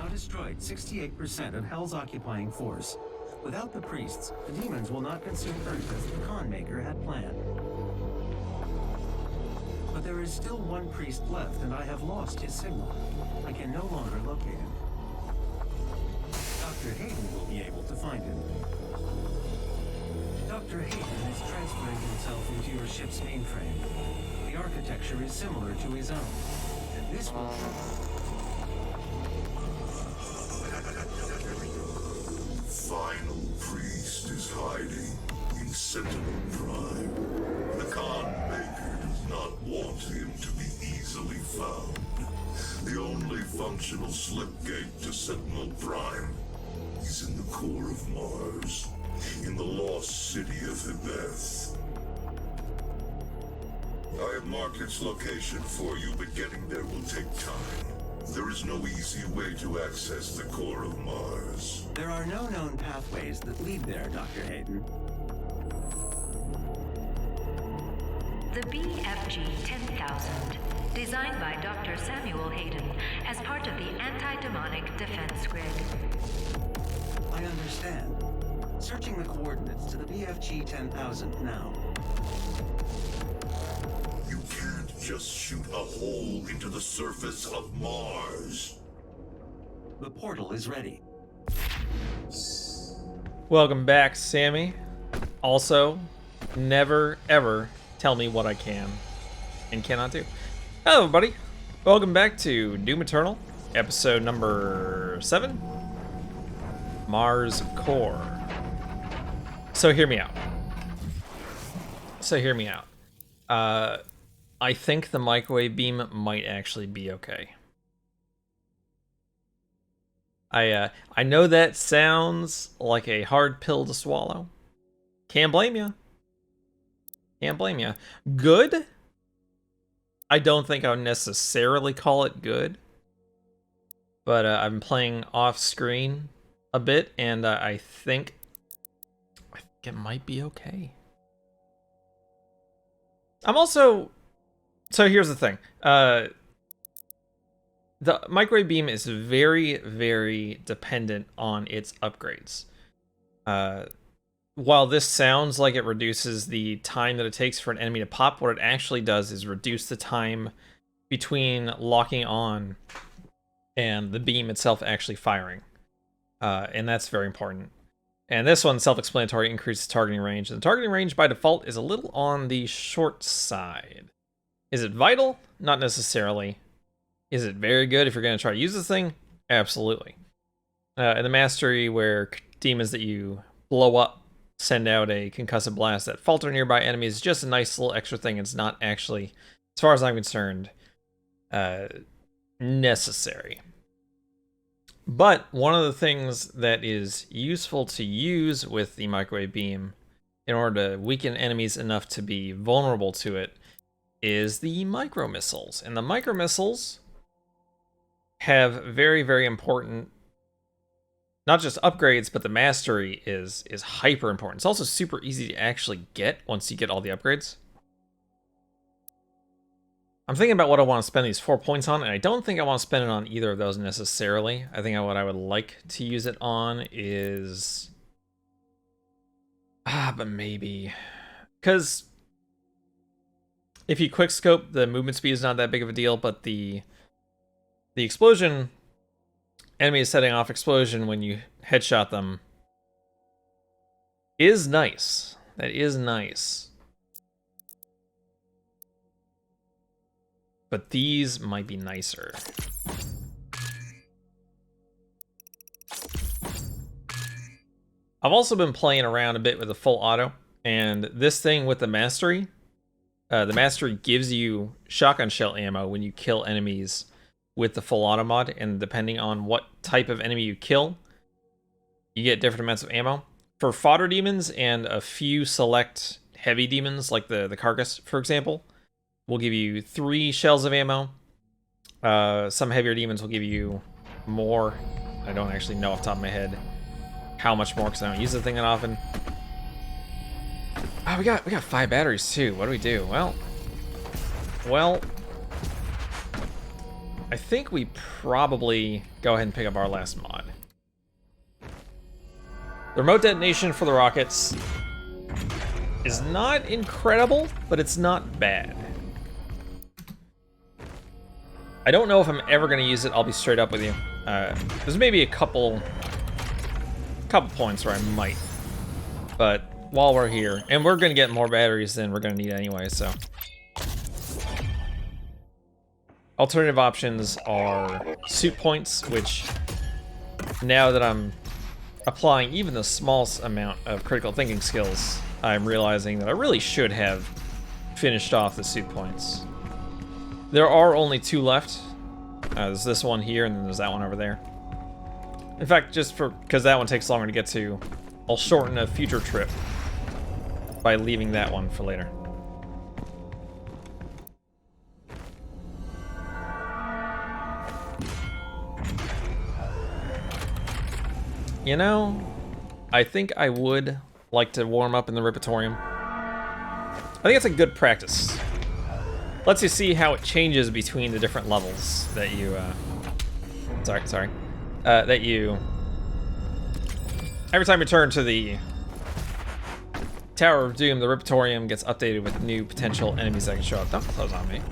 now destroyed 68% of Hell's occupying force. Without the priests, the demons will not consume Earth as the Khan Maker had planned. But there is still one priest left, and I have lost his signal. I can no longer locate him. Dr. Hayden will be able to find him. Dr. Hayden is transferring himself into your ship's mainframe. The architecture is similar to his own, and this will... Final priest is hiding in Sentinel Prime. The Khan Maker does not want him to be easily found. The only functional slipgate to Sentinel Prime is in the core of Mars, in the lost city of Hebeth. I have marked its location for you, but getting there will take time. There is no easy way to access the core of Mars. There are no known pathways that lead there, Dr. Hayden. The BFG 10,000, designed by Dr. Samuel Hayden as part of the anti-demonic defense grid. I understand. Searching the coordinates to the BFG 10,000 now. You can't just shoot a hole into the surface of Mars. The portal is ready. Welcome back, Sammy. Also, never ever tell me what I can and cannot do. Hello, everybody. Welcome back to Doom Eternal, episode number 7, Mars Core. So hear me out. I think the microwave beam might actually be okay. I know that sounds like a hard pill to swallow. Can't blame you. Good? I don't think I would necessarily call it good. But I've been playing off screen a bit, and I think it might be okay. I'm also... So here's the thing. The microwave beam is very, very dependent on its upgrades. While this sounds like it reduces the time that it takes for an enemy to pop, what it actually does is reduce the time between locking on and the beam itself actually firing. And that's very important. And this one's self-explanatory, increases targeting range. And the targeting range by default is a little on the short side. Is it vital? Not necessarily. Is it very good if you're going to try to use this thing? Absolutely. In the mastery where demons that you blow up send out a concussive blast that falter nearby enemies is just a nice little extra thing. It's not actually, as far as I'm concerned, necessary. But one of the things that is useful to use with the microwave beam in order to weaken enemies enough to be vulnerable to it is the micro missiles. And the micro missiles have very, very important, not just upgrades, but the mastery is hyper important. It's also super easy to actually get once you get all the upgrades. I'm thinking about what I want to spend these 4 points on, and I don't think I want to spend it on either of those necessarily. I think what I would like to use it on is... but maybe... Because if you quickscope, the movement speed is not that big of a deal, but the explosion... Enemy is setting off explosion when you headshot them is nice. That is nice. But these might be nicer. I've also been playing around a bit with the full auto, and this thing with the mastery gives you shotgun shell ammo when you kill enemies with the full auto mod, and depending on what type of enemy you kill, you get different amounts of ammo. For fodder demons and a few select heavy demons, like the carcass, for example, will give you 3 shells of ammo. Some heavier demons will give you more. I don't actually know off the top of my head how much more, because I don't use the thing that often. Oh, we got 5 batteries too. What do we do? Well, I think we probably go ahead and pick up our last mod. The remote detonation for the rockets is not incredible, but it's not bad. I don't know if I'm ever going to use it. I'll be straight up with you. There's maybe a couple points where I might. But while we're here, and we're going to get more batteries than we're going to need anyway, so. Alternative options are suit points, which now that I'm applying even the smallest amount of critical thinking skills, I'm realizing that I really should have finished off the suit points. There are only 2 left. There's this one here, and then there's that one over there. In fact, just because that one takes longer to get to, I'll shorten a future trip by leaving that one for later. You know, I think I would like to warm up in the Repertorium. I think it's a good practice. Lets you see how it changes between the different levels that you, that you... Every time you turn to the Tower of Doom, the Repertorium gets updated with new potential enemies that can show up. Don't close on me.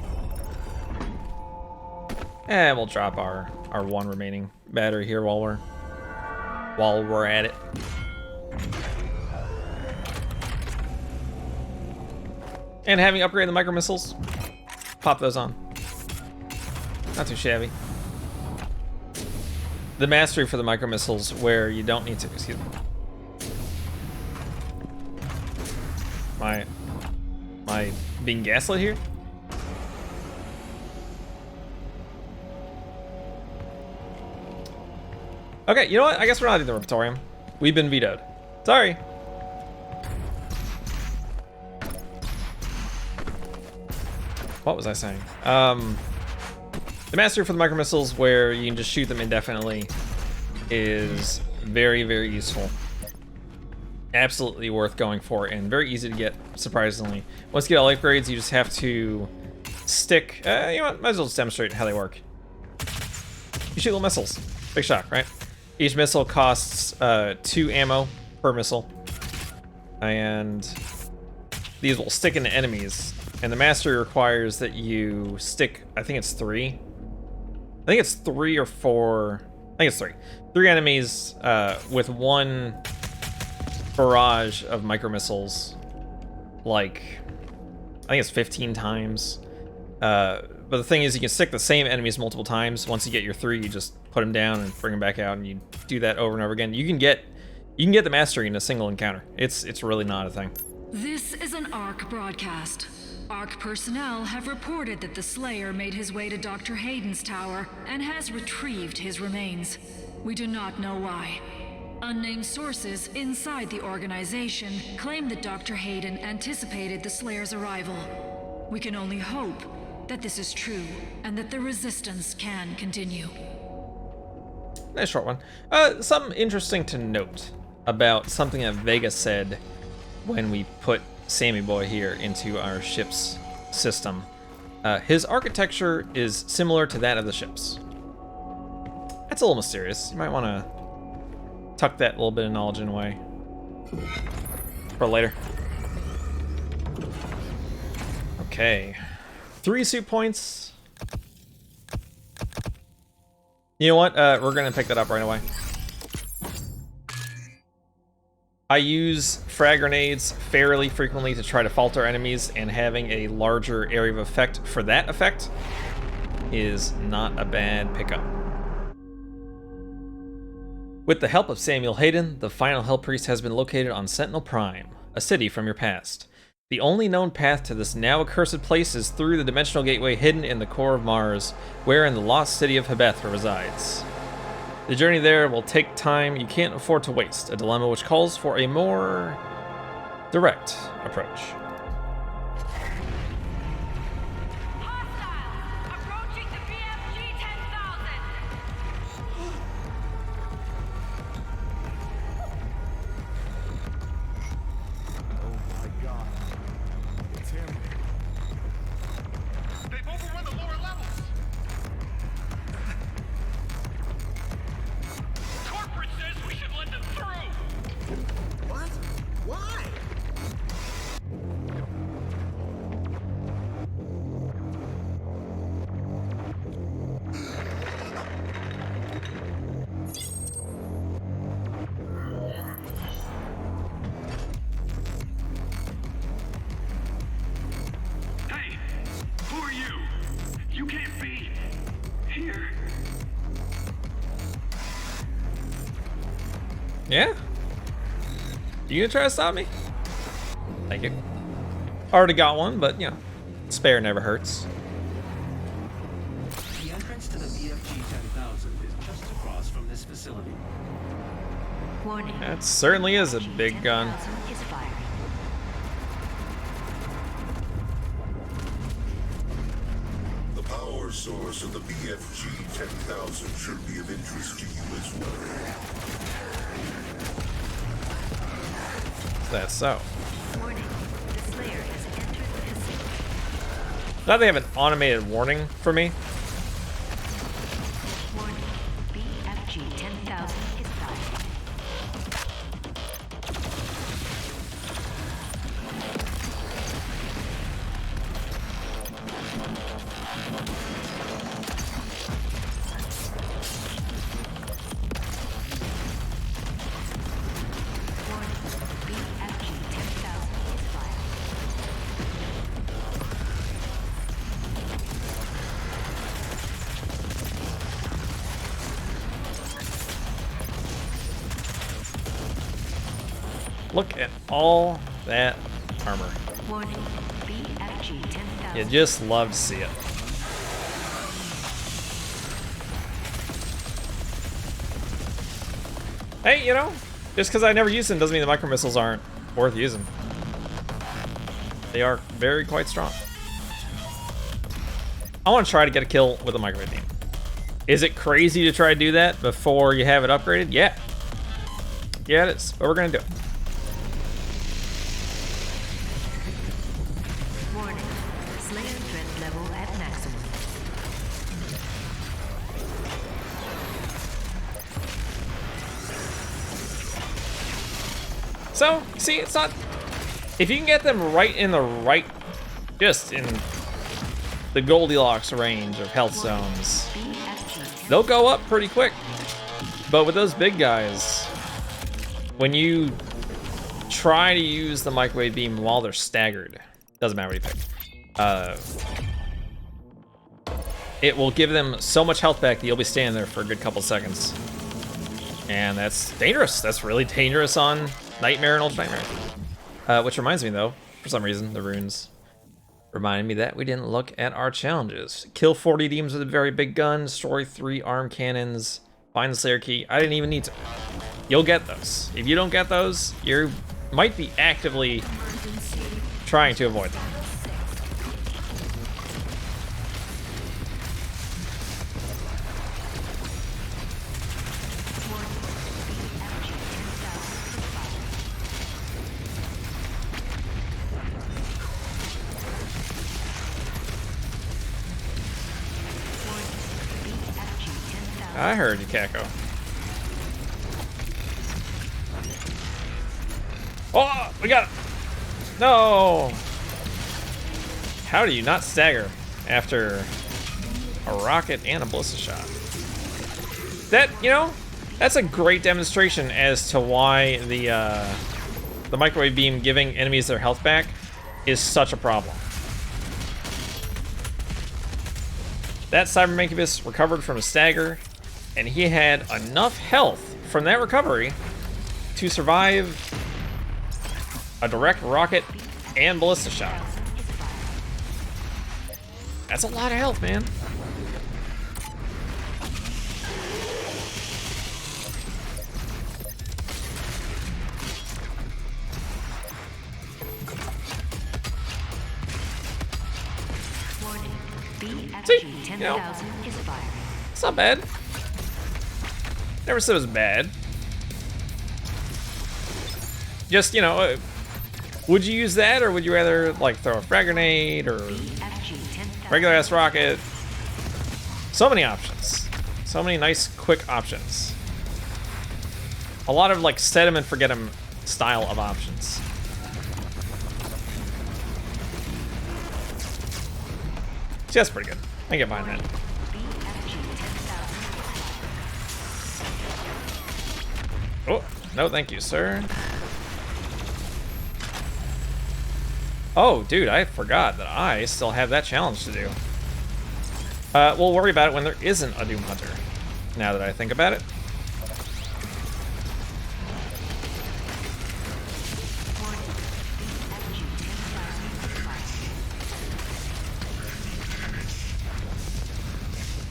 And we'll drop our 1 remaining battery here while we're at it. And having upgraded the micro missiles, pop those on. Not too shabby. The mastery for the micro missiles, where you don't need to. Excuse me. Am I being gaslit here? Okay, you know what? I guess we're not in the Repertorium. We've been vetoed. Sorry. What was I saying? The mastery for the micro missiles, where you can just shoot them indefinitely, is very, very useful. Absolutely worth going for, and very easy to get, surprisingly. Once you get all upgrades, you just have to stick. You know what? Might as well just demonstrate how they work. You shoot little missiles. Big shock, right? Each missile costs 2 ammo per missile, and these will stick into enemies. And the mastery requires that you stick, I think it's 3. I think it's 3 or 4. I think it's 3. 3 enemies with 1 barrage of micro missiles. Like, I think it's 15 times. But the thing is, you can stick the same enemies multiple times. Once you get your 3, you just put them down and bring them back out, and you do that over and over again. You can get the mastery in a single encounter. It's really not a thing. This is an ARC broadcast. ARC personnel have reported that the Slayer made his way to Dr. Hayden's tower and has retrieved his remains. We do not know why. Unnamed sources inside the organization claim that Dr. Hayden anticipated the Slayer's arrival. We can only hope that this is true and that the resistance can continue. Nice short one. Something interesting to note about something that Vega said when we put Sammy Boy here into our ship's system. His architecture is similar to that of the ships. That's a little mysterious. You might want to tuck that little bit of knowledge in away for later. Okay. 3 suit points. You know what? We're going to pick that up right away. I use frag grenades fairly frequently to try to falter enemies, and having a larger area of effect for that effect is not a bad pickup. With the help of Samuel Hayden, the final Hell Priest has been located on Sentinel Prime, a city from your past. The only known path to this now accursed place is through the dimensional gateway hidden in the core of Mars, wherein the lost city of Hebeth resides. The journey there will take time you can't afford to waste, a dilemma which calls for a more direct approach. Hostile! Approaching the BFG 10,000! Oh my god. It's him. They've overrun the lower levels. here. Yeah? You gonna try to stop me? Thank you. Already got one, but you know, spare never hurts. The entrance to the BFG 10,000 is just across from this facility. Warning. That certainly is a big gun. 10,000 is firing. The power source of the BFG 10,000 should be of interest to you as well. Is that so? Warning. The Slayer has entered the facility. Now they have an automated warning for me. Warning. BFG 10,000 is firing. Warning. BFG 10,000 is firing. Look at all that armor. Warning. BFG 10,000. You just love to see it. Hey, you know, just because I never use them doesn't mean the micro missiles aren't worth using. They are very quite strong. I want to try to get a kill with a microwave beam. Is it crazy to try to do that before you have it upgraded? Yeah. Yeah, it is, but we're gonna do it. Warning. Slayer threat level at maximum. So, see, it's not... If you can get them right in the right... Just in the Goldilocks range of health zones, BFG they'll go up pretty quick. But with those big guys, when you try to use the microwave beam while they're staggered, doesn't matter what you pick, it will give them so much health back that you'll be standing there for a good couple seconds. And that's dangerous. That's really dangerous on Nightmare and Ultra Nightmare. Which reminds me though, for some reason, the runes reminded me that we didn't look at our challenges. Kill 40 demons with a very big gun, destroy 3 arm cannons, find the Slayer key. I didn't even need to. You'll get those. If you don't get those, you might be actively trying to avoid them. I heard you, Kako. Oh, we got it. No. How do you not stagger after a rocket and a ballista shot? That, you know, that's a great demonstration as to why the microwave beam giving enemies their health back is such a problem. That Cyber Mancubus recovered from a stagger, and he had enough health from that recovery to survive a direct rocket and ballista shot. That's a lot of health, man. Warning. See, BFG you know, 10,000 is firing. it's not bad. Never said it was bad. Just, you know, would you use that, or would you rather, like, throw a frag grenade, or BFG 10,000. regular ass rocket? So many options. So many nice, quick options. A lot of, like, set 'em and forget 'em style of options. See, that's pretty good. I can get behind that. BFG 10,000. Oh, no, thank you, sir. Oh, dude, I forgot that I still have that challenge to do. We'll worry about it when there isn't a Doom Hunter, now that I think about it.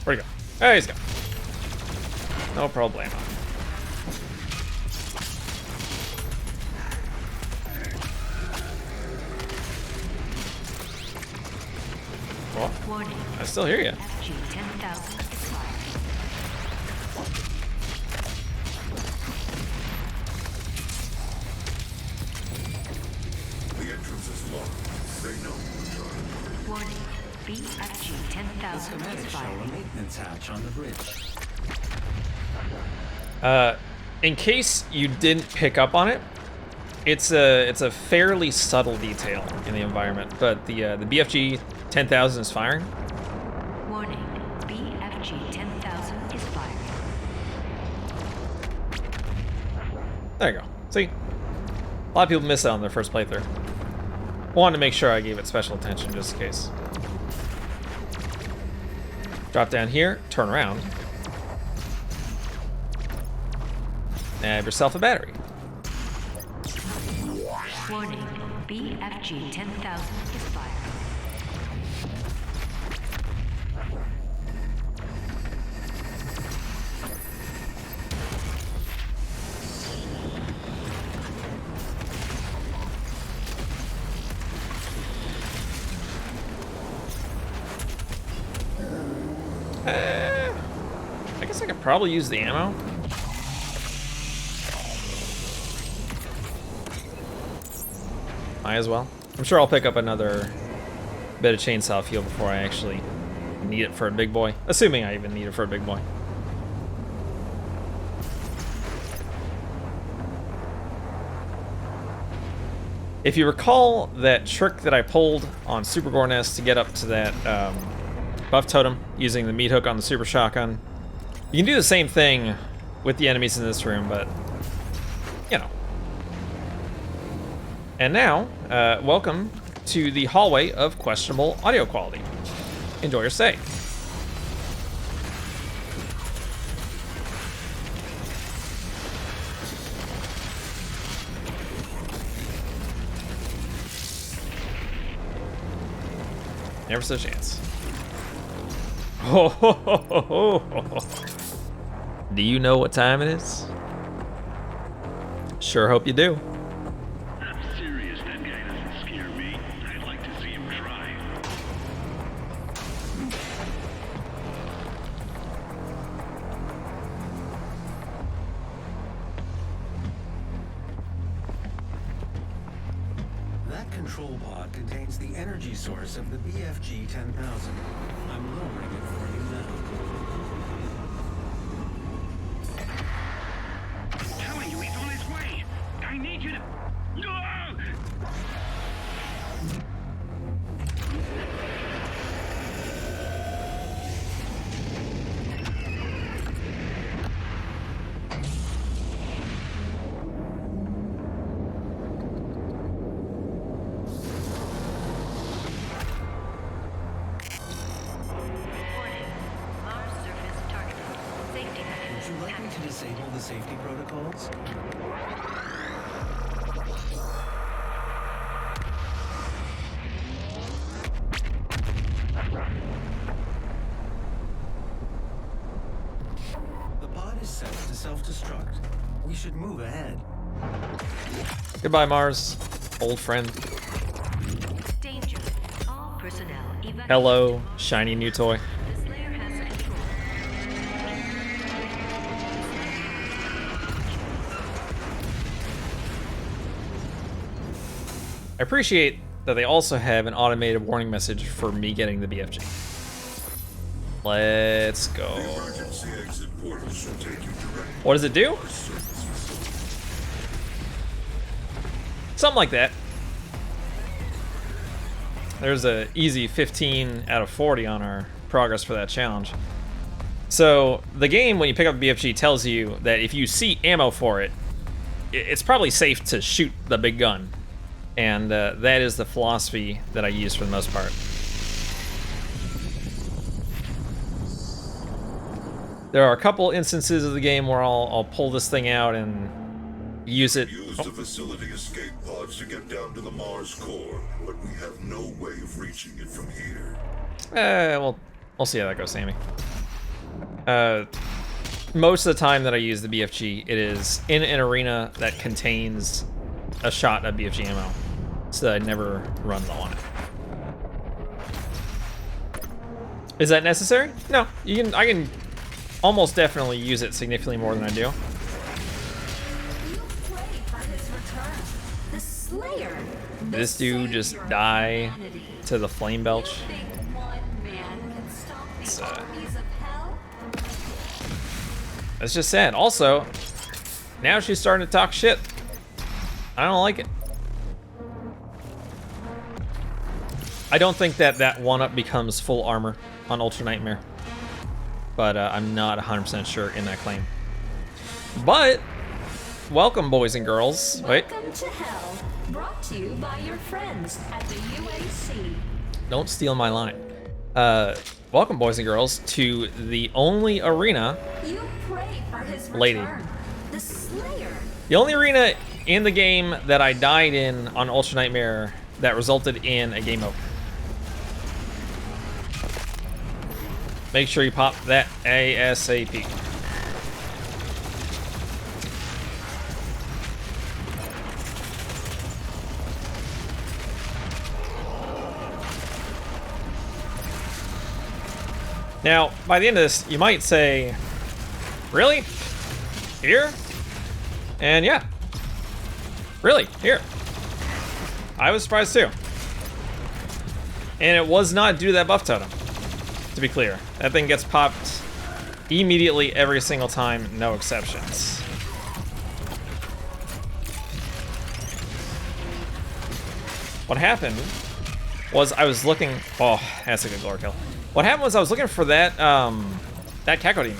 Where'd he go? There he's gone. No problemo. Well, Warning. I still hear you. FG 10,000 expired. The entrance is locked. They know we're trying. Warning. BFG The 10,000 schematics show a expired. maintenance hatch on the bridge. In case you didn't pick up on it, it's a fairly subtle detail in the environment, but the BFG 10,000 is firing. Warning. BFG 10,000 is firing. There you go. See, a lot of people miss out on their first playthrough. Wanted to make sure I gave it special attention just in case. Drop down here, turn around, and have yourself a battery. Warning. BFG 10,000 is firing. I guess I could probably use the ammo. Might as well. I'm sure I'll pick up another bit of chainsaw fuel before I actually need it for a big boy. Assuming I even need it for a big boy. If you recall that trick that I pulled on Super Gorness to get up to that buff totem using the meat hook on the Super Shotgun, you can do the same thing with the enemies in this room, but, you know. And now, welcome to the hallway of questionable audio quality. Enjoy your stay. Never stood a chance. Ho, ho, ho, ho, ho, ho. Do you know what time it is? Sure hope you do. I'm serious, that guy doesn't scare me. I'd like to see him try. That control pod contains the energy source of the BFG 10,000. I'm lowering it for you now. I'm telling you, he's on his way. I need you to... Ah! Warning. Mars surface targeted. Safety Would measures you like me to disable the safety protocols? The pod is set to self-destruct. We should move ahead. Goodbye, Mars, old friend. Danger. All personnel evacuate. Hello, shiny new toy. The Slayer has control. I appreciate that they also have an automated warning message for me getting the BFG. Let's go. Emergency exit portal should take you directly What does it do? to our services. Something like that. There's a easy 15 out of 40 on our progress for that challenge. So the game, when you pick up the BFG, tells you that if you see ammo for it, it's probably safe to shoot the big gun. And that is the philosophy that I use for the most part. There are a couple instances of the game where I'll pull this thing out and use it. Use the facility escape pods to get down to the Mars core, but we have no way of reaching it from here. We'll see how that goes, Sammy. Most of the time that I use the BFG, it is in an arena that contains a shot of BFG ammo, so that I never run low on it. Is that necessary? No, I can almost definitely use it significantly more than I do. You pray for his return. The Slayer. This dude just die to the flame belch. Think one man can stop the armies of hell? That's just sad. Also, now she's starting to talk shit. I don't like it. I don't think that 1-up becomes full armor on Ultra Nightmare, but I'm not 100% sure in that claim. But welcome, boys and girls. Wait. Welcome to hell. Brought to you by your friends at the UAC. Don't steal my line. Welcome, boys and girls, to the only arena. You pray for his Lady. return. The Slayer. The only arena in the game that I died in on Ultra Nightmare that resulted in a game over. Make sure you pop that ASAP. Now, by the end of this, you might say, really? Here? And yeah. Really? Here. I was surprised too. And it was not due to that buff totem, to be clear. That thing gets popped immediately every single time, no exceptions. What happened was I was looking... Oh, that's a good glory kill. What happened was I was looking for that, that Cacodemon.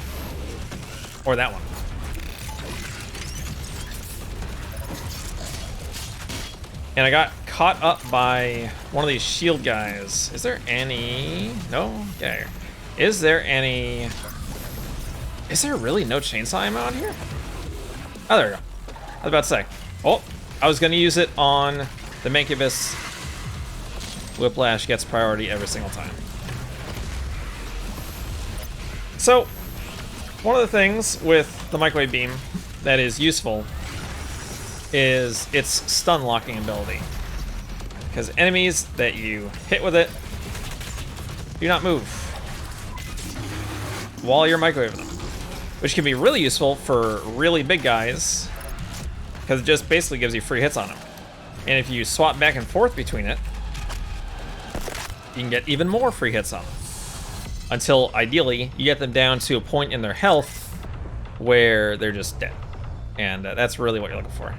Or that one. And I got caught up by one of these shield guys. Is there any... No? Okay. Is there any... Is there really no chainsaw ammo on here? Oh, there we go. I was about to say. Oh, I was going to use it on the Mancubus. Whiplash gets priority every single time. So, one of the things with the microwave beam that is useful is its stun locking ability. Because enemies that you hit with it do not move while you're microwaving them. Which can be really useful for really big guys, because it just basically gives you free hits on them. And if you swap back and forth between it, you can get even more free hits on them. Until, ideally, you get them down to a point in their health where they're just dead. And that's really what you're looking for.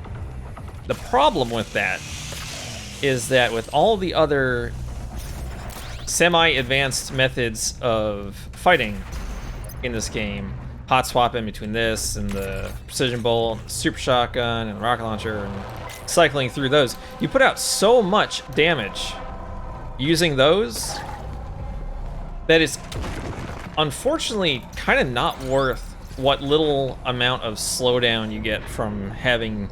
The problem with that is that with all the other semi-advanced methods of fighting in this game, hot swapping between this and the precision bolt, super shotgun, and rocket launcher, and cycling through those, you put out so much damage using those that it's unfortunately kind of not worth what little amount of slowdown you get from having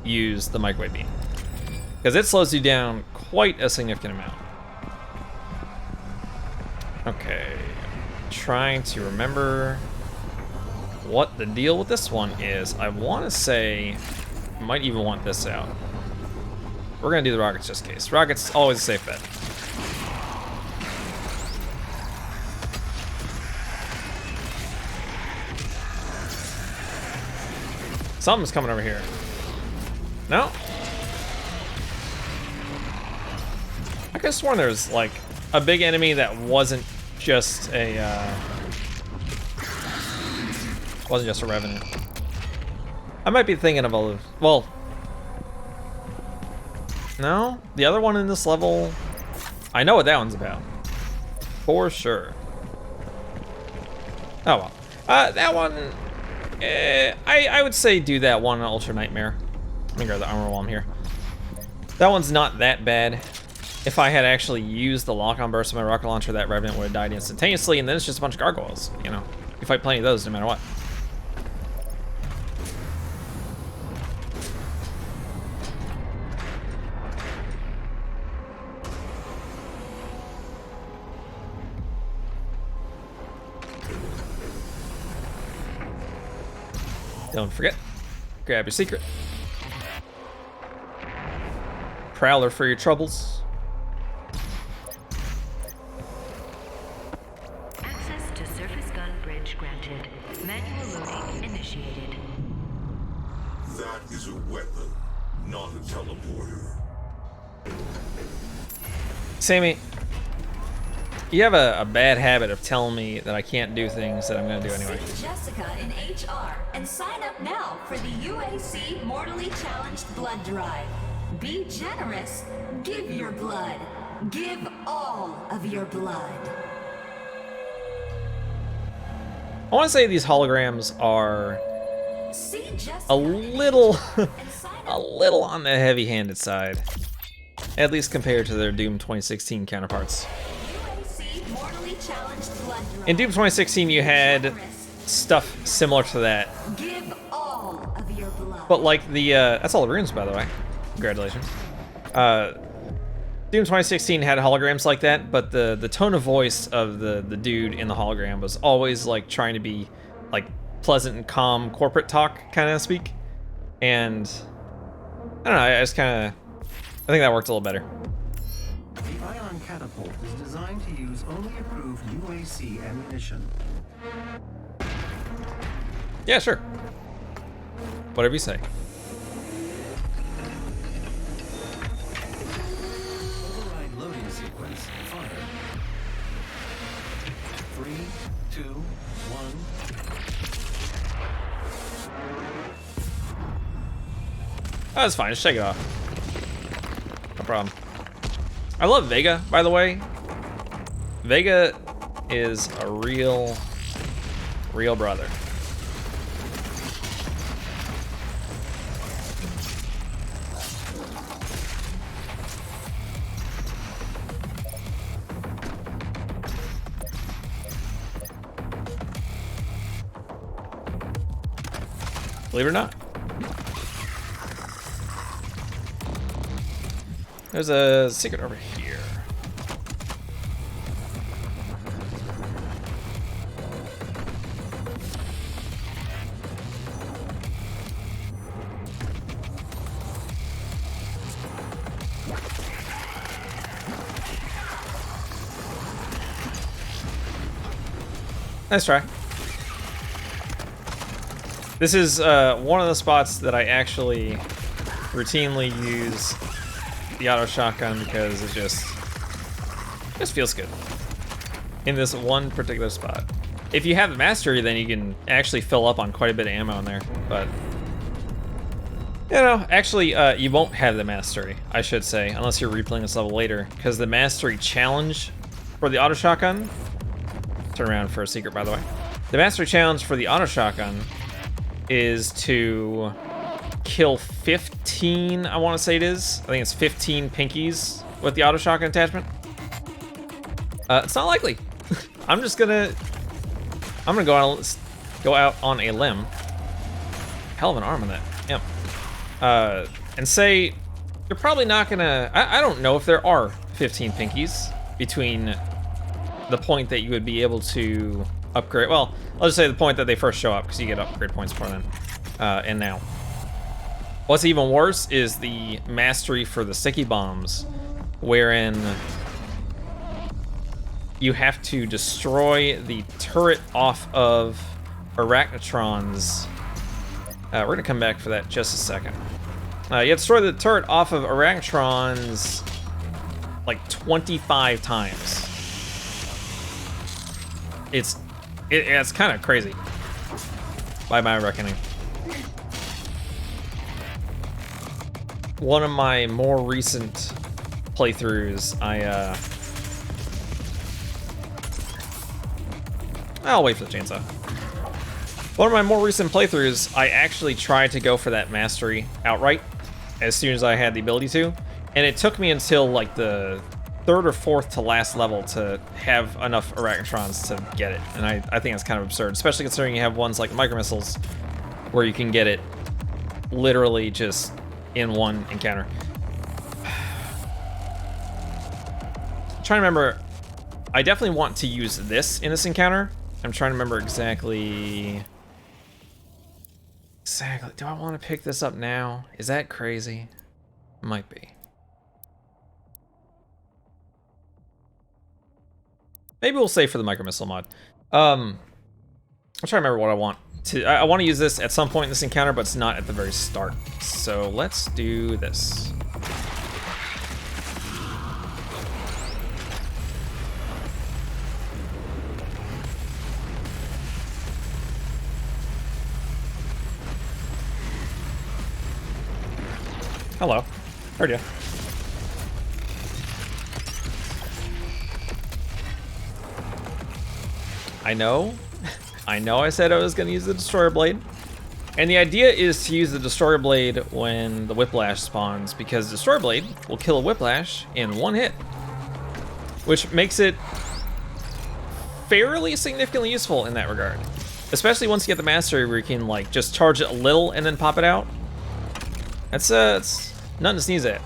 used the microwave beam, because it slows you down quite a significant amount. Okay, trying to remember what the deal with this one is. I want to say I might even want this out. We're gonna do the rockets just in case. Rockets always a safe bet. Something's coming over here. No? I could have sworn there was like a big enemy that wasn't just a revenant. I might be thinking of a, well, no, the other one in this level, I know what that one's about for sure. Oh well, that one, I would say do that one on Ultra Nightmare. Let me grab the armor while I'm here. That one's not that bad. If I had actually used the lock-on burst of my rocket launcher, that revenant would have died instantaneously, and then it's just a bunch of gargoyles, you know. You fight plenty of those no matter what. Don't forget, grab your secret. Prowler for your troubles. Access to surface gun bridge granted. Manual loading initiated. That is a weapon, not a teleporter. Sammy, you have a bad habit of telling me that I can't do things that I'm going to do anyway. See Jessica in HR and sign up now for the UAC Mortally Challenged Blood Drive. Be generous. Give your blood. Give all of your blood. I want to say these holograms are See Jessica a little, and sign a up. little on the heavy-handed side, at least compared to their Doom 2016 counterparts. UAC Mortally Challenged Blood Drive. In Doom 2016, you had Generous. stuff similar to that, Give all of your blood. but like the that's all the runes, by the way. Congratulations. Doom 2016 had holograms like that, but the tone of voice of the dude in the hologram was always like trying to be like pleasant and calm corporate talk kind of speak, and I don't know. I just kind of I think that worked a little better. The ion catapult is designed to use only approved UAC ammunition. Yeah, sure. Whatever you say. Override loading sequence. Fire. 3, 2, 1. Oh, that's fine. Just shake it off. No problem. I love Vega, by the way. Vega is a real brother. Believe it or not. There's a secret over here. Nice try. This is one of the spots that I actually routinely use the auto shotgun because it just feels good in this one particular spot. If you have the mastery, then you can actually fill up on quite a bit of ammo in there, but you know, actually you won't have the mastery, I should say, unless you're replaying this level later, because the mastery challenge for the auto shotgun, turn around for a secret by the way, the mastery challenge for the auto shotgun is to kill 15, I want to say it is. I think it's 15 pinkies with the auto shotgun attachment. It's not likely. I'm gonna go out on a limb. Hell of an arm on that. Yep. And say you're probably not gonna. I don't know if there are 15 pinkies between the point that you would be able to upgrade. Well, I'll just say the point that they first show up because you get upgrade points for them. And now. What's even worse is the mastery for the sticky bombs, wherein you have to destroy the turret off of Arachnotrons. We're gonna come back for that just a second. You have to destroy the turret off of Arachnotrons like 25 times. It's kind of crazy by my reckoning. One of my more recent playthroughs, I'll wait for the chainsaw. One of my more recent playthroughs, I actually tried to go for that mastery outright as soon as I had the ability to, and it took me until like the third or fourth to last level to have enough Arachnotrons to get it. And I think that's kind of absurd, especially considering you have ones like micro missiles where you can get it literally just in one encounter. I'm trying to remember. I definitely want to use this in this encounter. I'm trying to remember exactly. Do I want to pick this up now? Is that crazy? Might be. Maybe we'll save for the micro missile mod. I'm trying to remember what I want to. I want to use this at some point in this encounter, but it's not at the very start. So let's do this. Hello. Heard ya. I know I said I was going to use the Destroyer Blade. And the idea is to use the Destroyer Blade when the Whiplash spawns, because Destroyer Blade will kill a Whiplash in one hit. Which makes it fairly significantly useful in that regard. Especially once you get the mastery where you can like just charge it a little and then pop it out. It's nothing to sneeze at.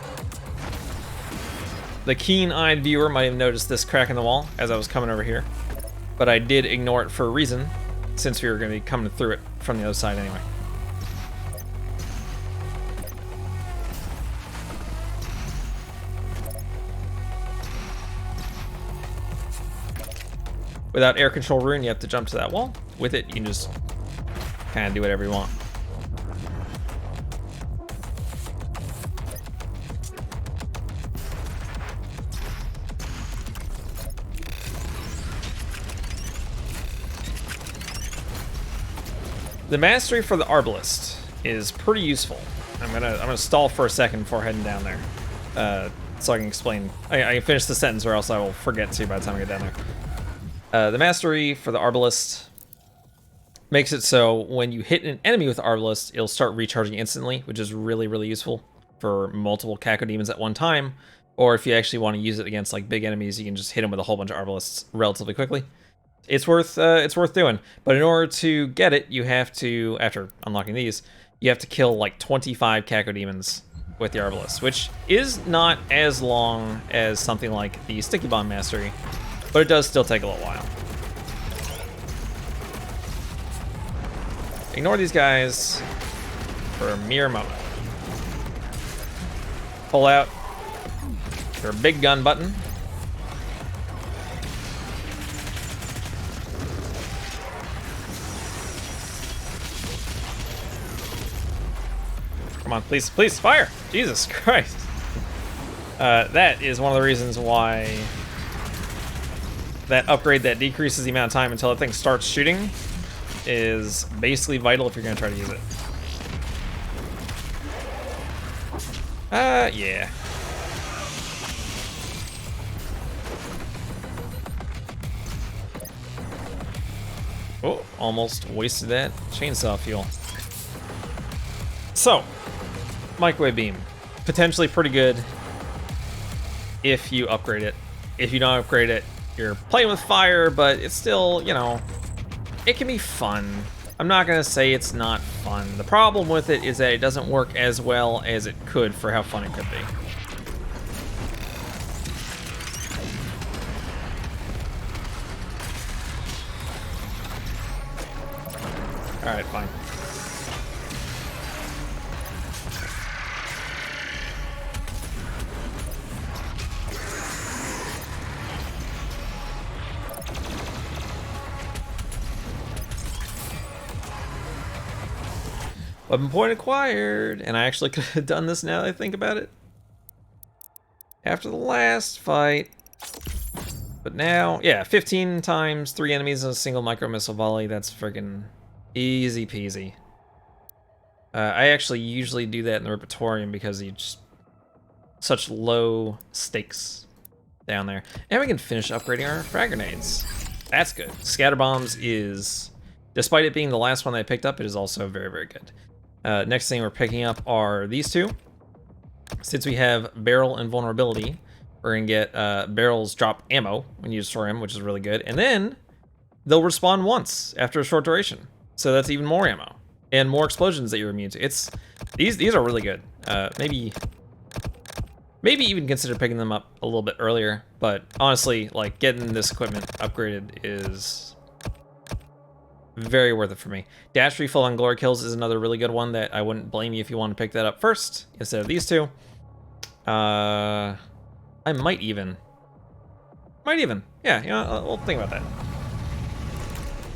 The keen-eyed viewer might have noticed this crack in the wall as I was coming over here. But I did ignore it for a reason, since we were going to be coming through it from the other side anyway. Without air control rune, you have to jump to that wall. With it, you can just kind of do whatever you want. The mastery for the Arbalist is pretty useful. I'm gonna stall for a second before heading down there, so I can explain. I can finish the sentence, or else I will forget to by the time I get down there. The mastery for the Arbalist makes it so when you hit an enemy with the Arbalist, it'll start recharging instantly, which is really, really useful for multiple Cacodemons at one time. Or if you actually want to use it against like big enemies, you can just hit them with a whole bunch of Arbalists relatively quickly. It's worth doing, but in order to get it, you have to, after unlocking these, you have to kill like 25 Cacodemons with the Arbalist, which is not as long as something like the Sticky Bomb Mastery, but it does still take a little while. Ignore these guys for a mere moment. Pull out your big gun button. Come on, please, please, fire! Jesus Christ. That is one of the reasons why that upgrade that decreases the amount of time until that thing starts shooting is basically vital if you're going to try to use it. Yeah. Oh, almost wasted that chainsaw fuel. So, Microwave Beam. Potentially pretty good if you upgrade it. If you don't upgrade it, you're playing with fire, but it's still, you know, it can be fun. I'm not going to say it's not fun. The problem with it is that it doesn't work as well as it could for how fun it could be. Alright, fine. Weapon point acquired, and I actually could have done this now that I think about it. After the last fight. But now, yeah, 15 times 3 enemies in a single micro missile volley. That's freaking easy peasy. I actually usually do that in the Repertorium because you just such low stakes down there. And we can finish upgrading our frag grenades. That's good. Scatter bombs is, despite it being the last one that I picked up, it is also very, very good. Next thing we're picking up are these two. Since we have barrel and vulnerability, we're gonna get barrels drop ammo when you destroy them, which is really good. And then they'll respawn once after a short duration, so that's even more ammo and more explosions that you're immune to. It's these are really good. Maybe even consider picking them up a little bit earlier, but honestly, like, getting this equipment upgraded is very worth it for me. Dash refill on glory kills is another really good one that I wouldn't blame you if you want to pick that up first instead of these two. I might even. Yeah, you know, we'll think about that.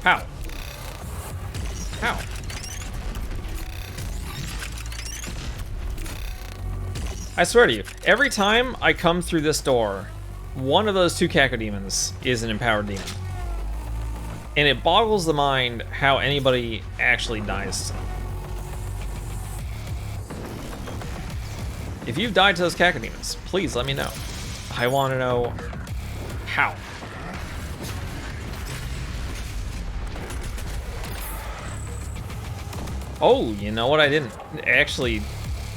Pow. Pow. I swear to you, every time I come through this door, one of those two cacodemons is an empowered demon. And it boggles the mind how anybody actually dies to them. If you've died to those cacodemons, please let me know. I want to know how. Oh, you know what I didn't actually...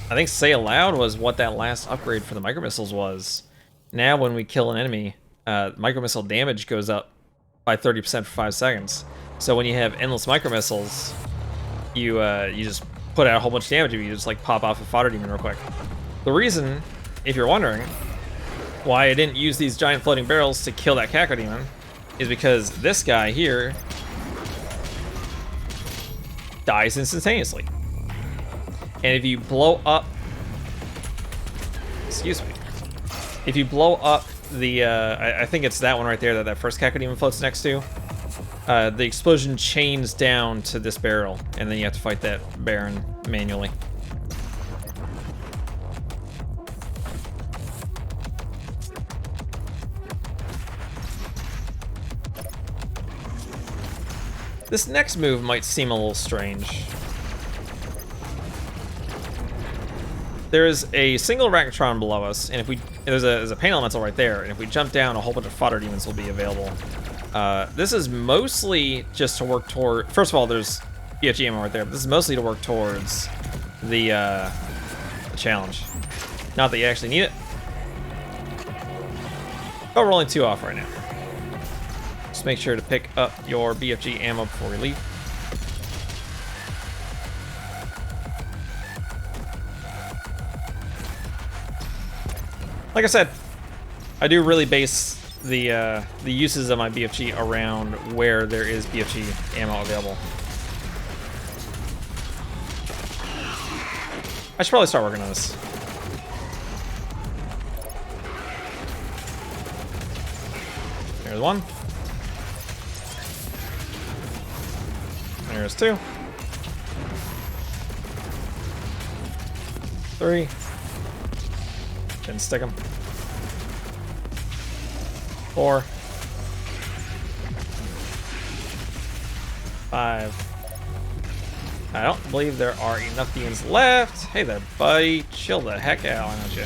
I think say aloud was what that last upgrade for the micro missiles was. Now when we kill an enemy, micro missile damage goes up by 30% for 5 seconds. So when you have endless micro missiles, you just put out a whole bunch of damage if you just like pop off a fodder demon real quick. The reason, if you're wondering, why I didn't use these giant floating barrels to kill that cacodemon is because this guy here dies instantaneously. And if you blow up, excuse me, if you blow up the, I think it's that one right there that first cacodemon floats next to, the explosion chains down to this barrel, and then you have to fight that Baron manually. This next move might seem a little strange. There is a single Arachnotron below us, and if we there's a pain elemental right there, and if we jump down, a whole bunch of fodder demons will be available. This is mostly just to work toward. First of all, there's BFG ammo right there, but this is mostly to work towards the challenge. Not that you actually need it. But we're only 2 off right now. Just make sure to pick up your BFG ammo before we leave. Like I said, I do really base the uses of my BFG around where there is BFG ammo available. I should probably start working on this. There's 1. There's 2. 3. Didn't stick them. 4. 5. I don't believe there are enough demons left. Hey there, buddy. Chill the heck out, why don't you?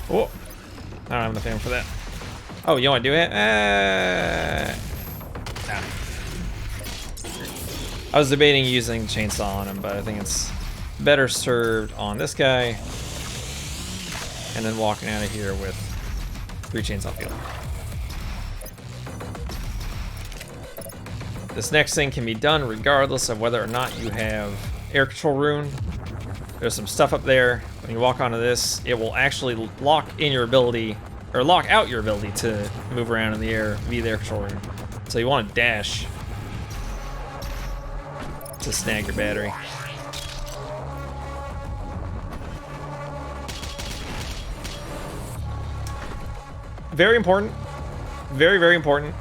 Oh. I don't have enough ammo for that. Oh, you know what I do it? Nah. I was debating using chainsaw on him, but I think it's better served on this guy, and then walking out of here with 3 chainsaw field. This next thing can be done regardless of whether or not you have air control rune. There's some stuff up there. When you walk onto this, it will actually lock in your ability, or lock out your ability to move around in the air via the air control rune. So you want to dash to snag your battery. Very important. Very, very important.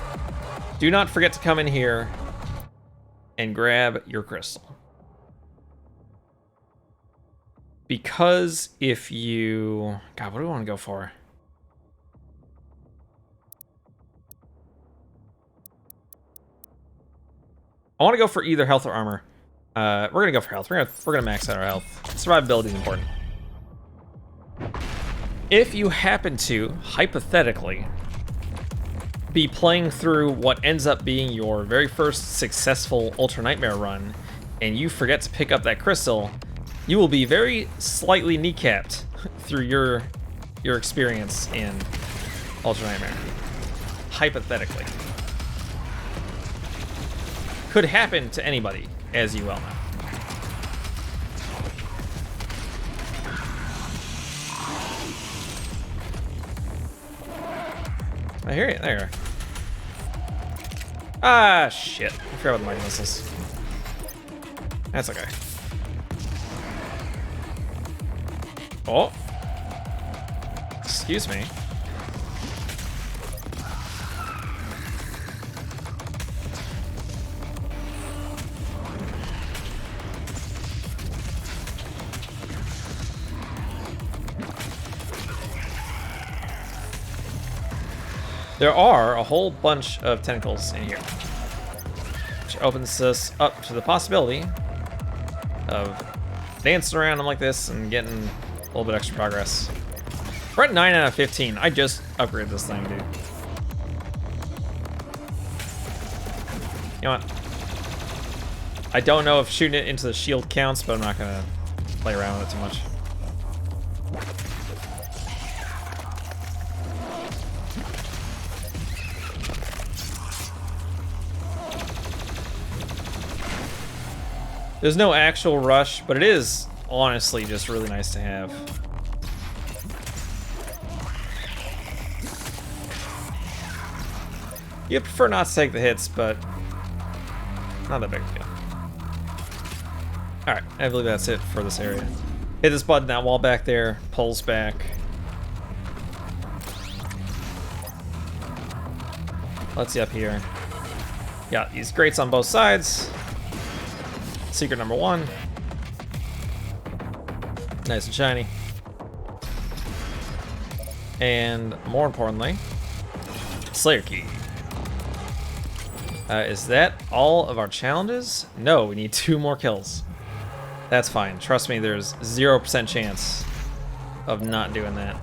Do not forget to come in here and grab your crystal. Because if you... God, what do we want to go for? I want to go for either health or armor. We're going to go for health. We're gonna max out our health. Survivability is important. If you happen to, hypothetically, be playing through what ends up being your very first successful Ultra Nightmare run, and you forget to pick up that crystal, you will be very slightly kneecapped through your experience in Ultra Nightmare. Hypothetically. Could happen to anybody, as you well know. I hear you. There you are. Ah, shit. I forgot about the mighty missiles. That's okay. Oh. Excuse me. There are a whole bunch of tentacles in here, which opens us up to the possibility of dancing around them like this and getting a little bit extra progress. We're at 9 out of 15. I just upgraded this thing, dude. You know what? I don't know if shooting it into the shield counts, but I'm not gonna play around with it too much. There's no actual rush, but it is honestly just really nice to have. You prefer not to take the hits, but not that big a deal. Alright, I believe that's it for this area. Hit this button, that wall back there pulls back. Let's see up here. Got these grates on both sides. Secret number 1. Nice and shiny. And more importantly, Slayer Key. Is that all of our challenges? No, we need 2 more kills. That's fine. Trust me, there's 0% chance of not doing that.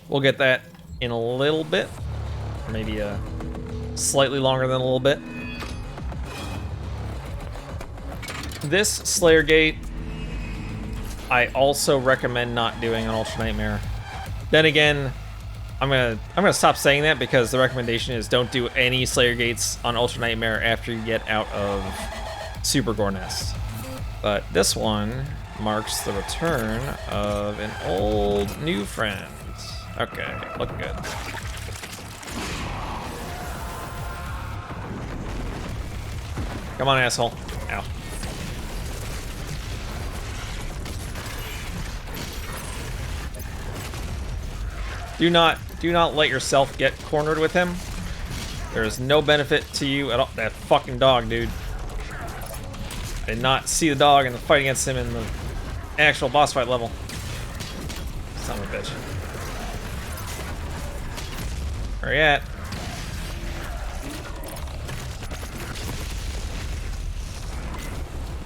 We'll get that in a little bit. Maybe slightly longer than a little bit. This Slayer Gate, I also recommend not doing on Ultra Nightmare. Then again, I'm gonna stop saying that because the recommendation is don't do any Slayer Gates on Ultra Nightmare after you get out of Super Gore Nest. But this one marks the return of an old new friend. Okay, look good. Come on, asshole. Ow. Do not let yourself get cornered with him. There is no benefit to you at all. That fucking dog, dude. I did not see the dog in the fight against him in the actual boss fight level. Son of a bitch. Where you at?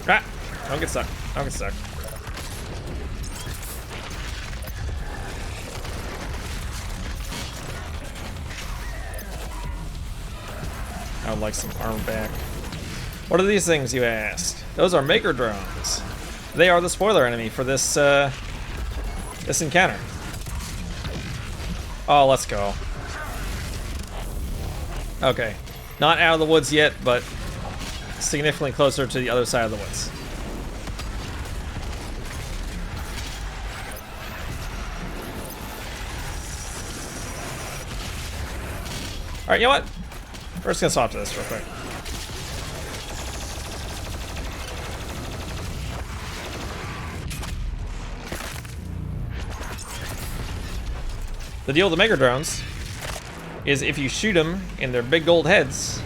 Ah! Don't get stuck. Don't get stuck. I would like some armor back. What are these things, you asked? Those are Maker drones. They are the spoiler enemy for this this encounter. Oh, let's go. Okay, not out of the woods yet, but significantly closer to the other side of the woods. All right, you know what? We're just gonna swap to this real quick. The deal with the Mega Drones is if you shoot them in their big gold heads,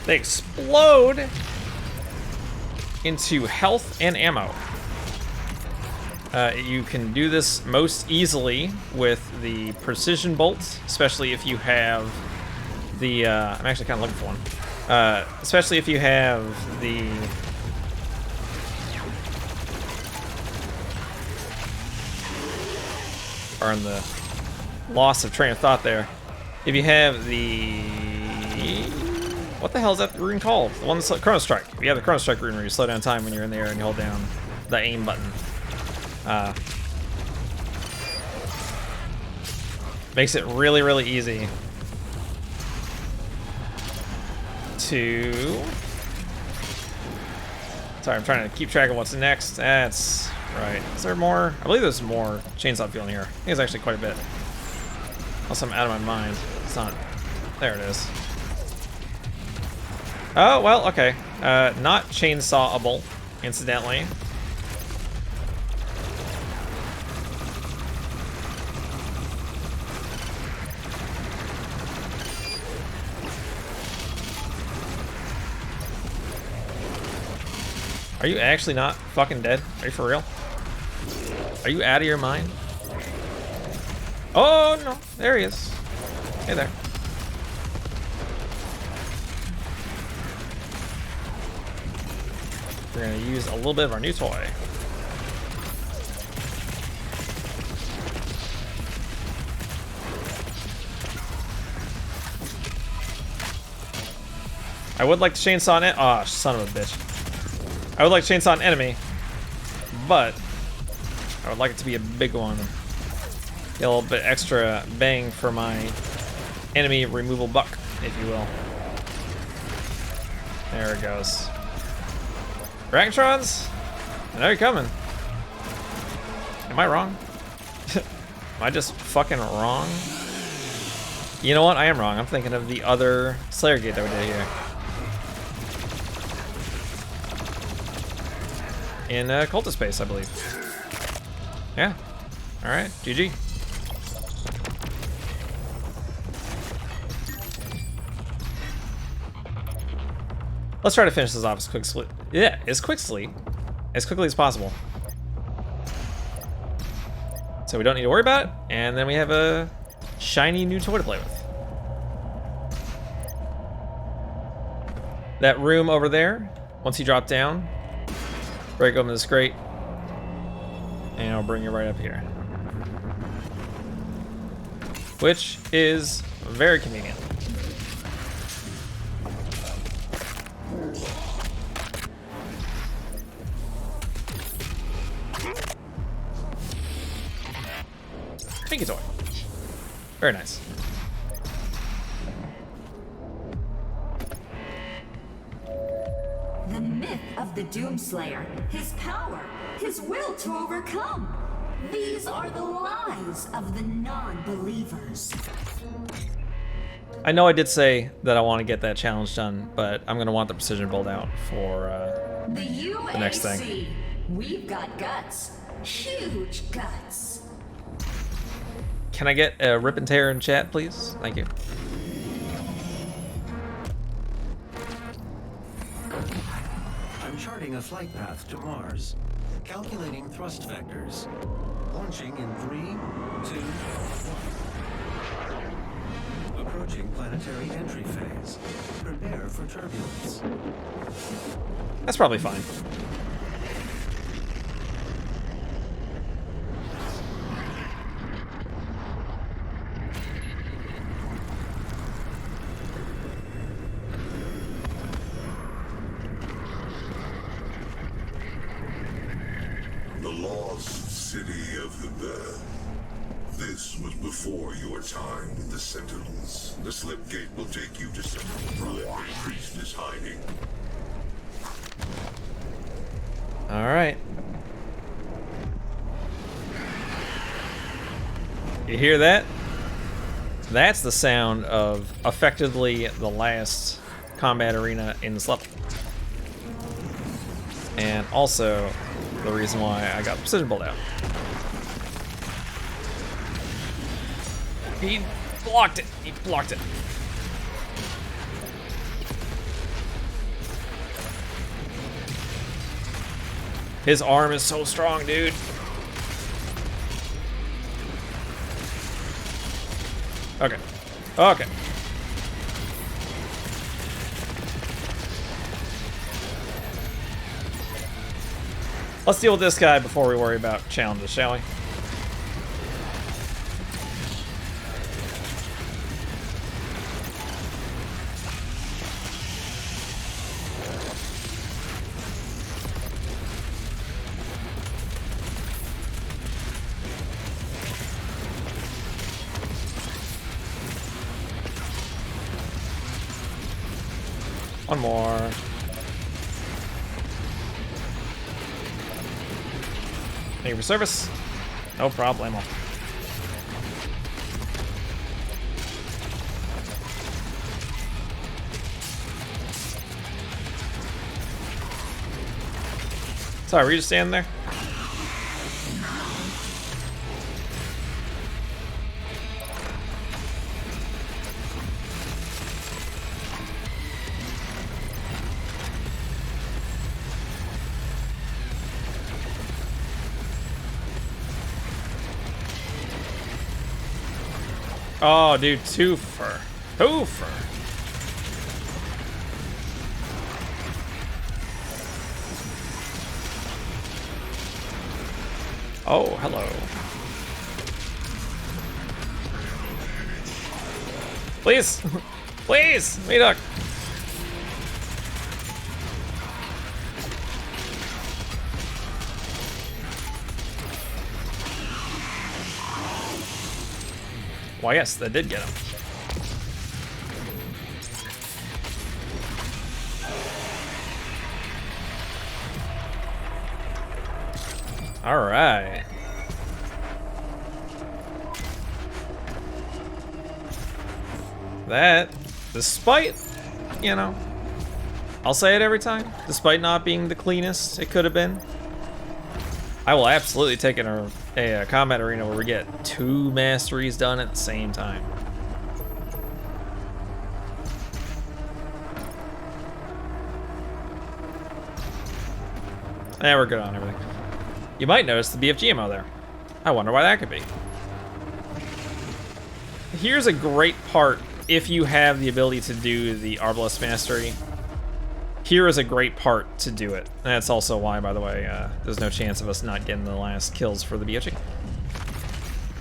they explode into health and ammo. You can do this most easily with the precision bolts, especially if you have the, I'm actually kind of looking for one. Especially if you have the, or in the loss of train of thought there. If you have the, what the hell is that rune called? The one that's Chrono Strike. If you have the Chrono Strike rune where you slow down time when you're in the air and you hold down the aim button. Makes it really, really easy to... Sorry, I'm trying to keep track of what's next. That's right. Is there more? I believe there's more chainsaw fuel in here. I think it's actually quite a bit. Unless I'm out of my mind. It's not. There it is. Oh, well, okay. Not chainsawable, incidentally. Are you actually not fucking dead? Are you for real? Are you out of your mind? Oh, no. There he is. Hey there. We're going to use a little bit of our new toy. I would like to chainsaw it. Oh, son of a bitch. I would like to chainsaw an enemy, but I would like it to be a big one. Get a little bit extra bang for my enemy removal buck, if you will. There it goes. Dragontrons? I know you're coming. Am I wrong? Am I just fucking wrong? You know what? I am wrong. I'm thinking of the other Slayer gate that we did here. In Cultist Space, I believe. Yeah. Alright, GG. Let's try to finish this off as quickly as possible. So we don't need to worry about it, and then we have a shiny new toy to play with. That room over there, once you drop down, break open this crate, and I'll bring you right up here. Which is very convenient. Pinky toy. Very nice. The myth of the Doomslayer, his power, his will to overcome. These are the lies of the non-believers. I know I did say that I want to get that challenge done, but I'm going to want the precision build out for the UAC. The next thing. We've got guts. Huge guts. Can I get a rip and tear in chat, please? Thank you. I'm charting a flight path to Mars. Calculating thrust vectors. Launching in 3, 2, 1. Approaching planetary entry phase. Prepare for turbulence. That's probably fine. The lost city of the dead. This was before your time with the Sentinels. The slip gate will take you to Sentinel Prime, where the priest is hiding. All right. You hear that? That's the sound of effectively the last combat arena in this level. And also the reason why I got precision build out. He blocked it. He blocked it. His arm is so strong, dude. Okay. Okay. Let's deal with this guy before we worry about challenges, shall we? One more. Thank you for service. No problemo. Sorry, were you just standing there? Oh, dude, twofer. Twofer. Oh, hello. Please! Please! Me duck! Why, yes, that did get him. All right. That, despite, you know, I'll say it every time, despite not being the cleanest it could have been, I will absolutely take a combat arena where we get 2 masteries done at the same time. Yeah, we're good on everything. You might notice the BFG ammo there. I wonder why that could be. Here's a great part if you have the ability to do the Arbalest Mastery. Here is a great part to do it. That's also why, by the way, there's no chance of us not getting the last kills for the BFG.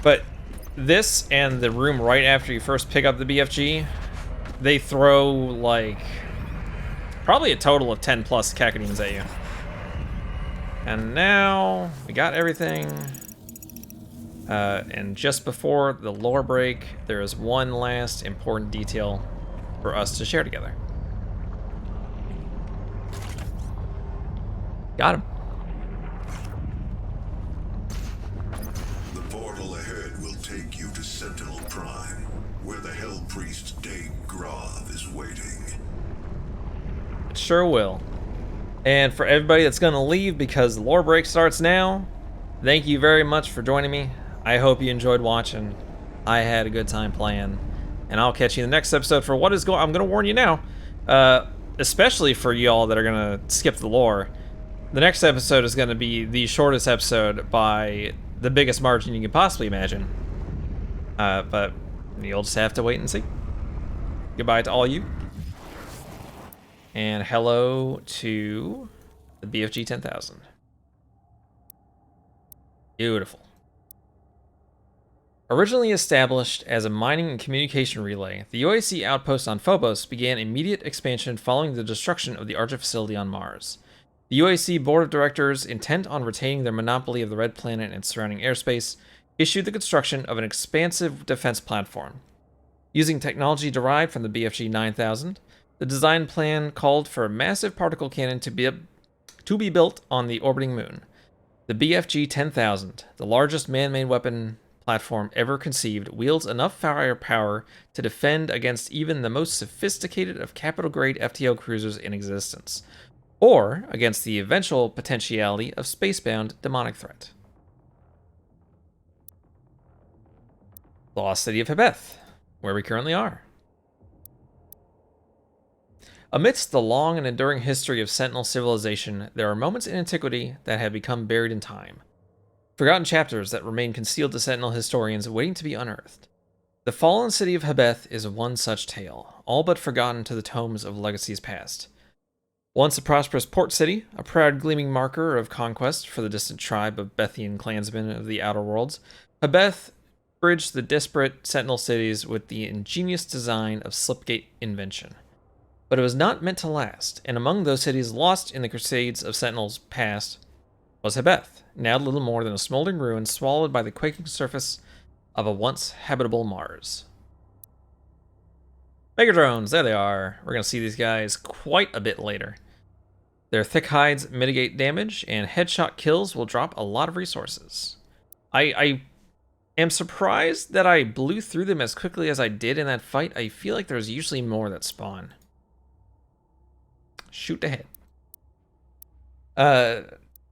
But this and the room right after you first pick up the BFG, they throw like probably a total of 10 plus Cacodemons at you. And now we got everything. And just before the lore break, there is one last important detail for us to share together. Got him. The portal ahead will take you to Sentinel Prime, where the Hell Priest Dame Grav is waiting. It sure will. And for everybody that's gonna leave because the lore break starts now, thank you very much for joining me. I hope you enjoyed watching. I had a good time playing. And I'll catch you in the next episode for what is going. I'm gonna warn you now, especially for y'all that are gonna skip the lore. The next episode is gonna be the shortest episode by the biggest margin you can possibly imagine. But you'll just have to wait and see. Goodbye to all you. And hello to the BFG 10,000. Beautiful. Originally established as a mining and communication relay, the UAC outpost on Phobos began immediate expansion following the destruction of the Archer facility on Mars. The UAC Board of Directors, intent on retaining their monopoly of the Red Planet and surrounding airspace, issued the construction of an expansive defense platform. Using technology derived from the BFG 9000, the design plan called for a massive particle cannon to be built on the orbiting moon. The BFG 10,000, the largest man-made weapon platform ever conceived, wields enough firepower to defend against even the most sophisticated of capital-grade FTO cruisers in existence, or against the eventual potentiality of spacebound demonic threat. The lost city of Hebeth, where we currently are. Amidst the long and enduring history of Sentinel civilization, there are moments in antiquity that have become buried in time. Forgotten chapters that remain concealed to Sentinel historians waiting to be unearthed. The fallen city of Hebeth is one such tale, all but forgotten to the tomes of legacies past. Once a prosperous port city, a proud gleaming marker of conquest for the distant tribe of Bethian clansmen of the Outer Worlds, Hebeth bridged the disparate Sentinel cities with the ingenious design of slipgate invention. But it was not meant to last, and among those cities lost in the crusades of Sentinels past was Hebeth, now little more than a smoldering ruin swallowed by the quaking surface of a once habitable Mars. Mega drones, there they are. We're gonna see these guys quite a bit later. Their thick hides mitigate damage, and headshot kills will drop a lot of resources. I am surprised that I blew through them as quickly as I did in that fight. I feel like there's usually more that spawn. Shoot ahead.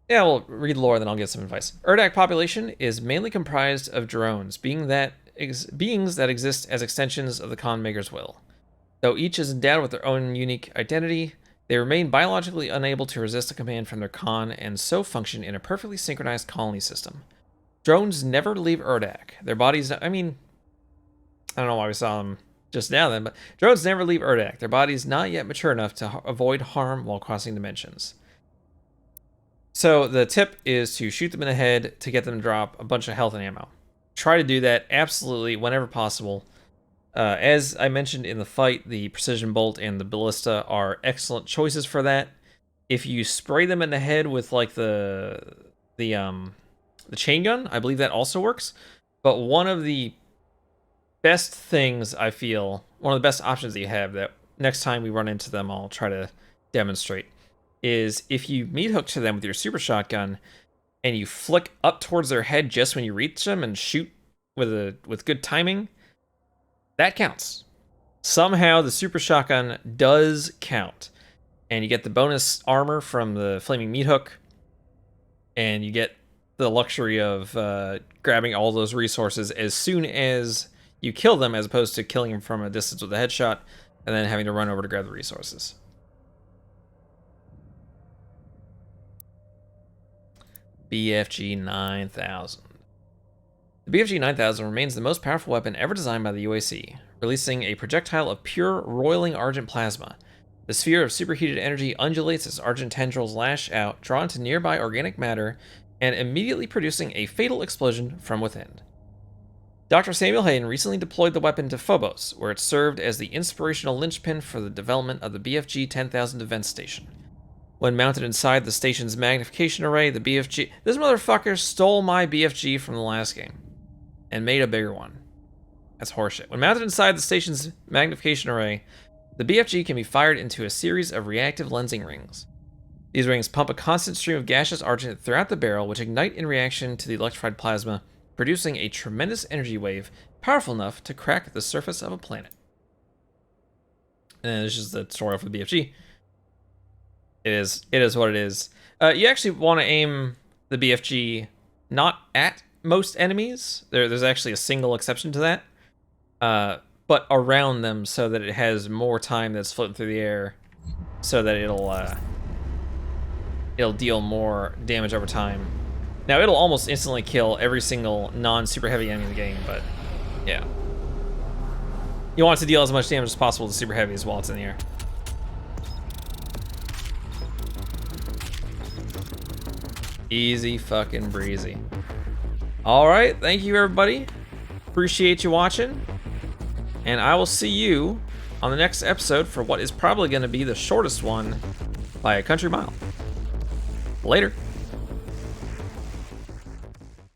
Yeah, we'll read lore, then I'll give some advice. Urdak population is mainly comprised of drones, beings that exist as extensions of the Con Maker's will. Though each is endowed with their own unique identity, they remain biologically unable to resist a command from their Con and so function in a perfectly synchronized colony system. Drones never leave Urdak. Their bodies, I mean, I don't know why we saw them just now then, but drones never leave Urdak. Their bodies not yet mature enough to avoid harm while crossing dimensions. So the tip is to shoot them in the head to get them to drop a bunch of health and ammo. Try to do that absolutely whenever possible. As I mentioned in the fight, the precision bolt and the ballista are excellent choices for that. If you spray them in the head with like the chain gun, I believe that also works. But one of the best things I feel, one of the best options that you have that next time we run into them, I'll try to demonstrate, is if you meat hook to them with your super shotgun and you flick up towards their head just when you reach them and shoot with good timing, that counts. Somehow the super shotgun does count. And you get the bonus armor from the flaming meat hook, and you get the luxury of grabbing all those resources as soon as you kill them, as opposed to killing them from a distance with a headshot and then having to run over to grab the resources. BFG 9000. The BFG 9000 remains the most powerful weapon ever designed by the UAC, releasing a projectile of pure roiling argent plasma. The sphere of superheated energy undulates as argent tendrils lash out, drawn to nearby organic matter, and immediately producing a fatal explosion from within. Dr. Samuel Hayden recently deployed the weapon to Phobos, where it served as the inspirational linchpin for the development of the BFG 10,000 defense station. When mounted inside the station's magnification array, the BFG... This motherfucker stole my BFG from the last game and made a bigger one. That's horseshit. When mounted inside the station's magnification array, the BFG can be fired into a series of reactive lensing rings. These rings pump a constant stream of gaseous argent throughout the barrel, which ignite in reaction to the electrified plasma, producing a tremendous energy wave powerful enough to crack the surface of a planet. And this is the story for the BFG. It is what it is. You actually want to aim the BFG not at most enemies. There's actually a single exception to that. But around them, so that it has more time that's floating through the air, so that it'll deal more damage over time. Now, it'll almost instantly kill every single non-super heavy enemy in the game, but yeah. You want it to deal as much damage as possible to super heavies while it's in the air. Easy fucking breezy. Alright, thank you everybody. Appreciate you watching. And I will see you on the next episode for what is probably going to be the shortest one by a country mile. Later.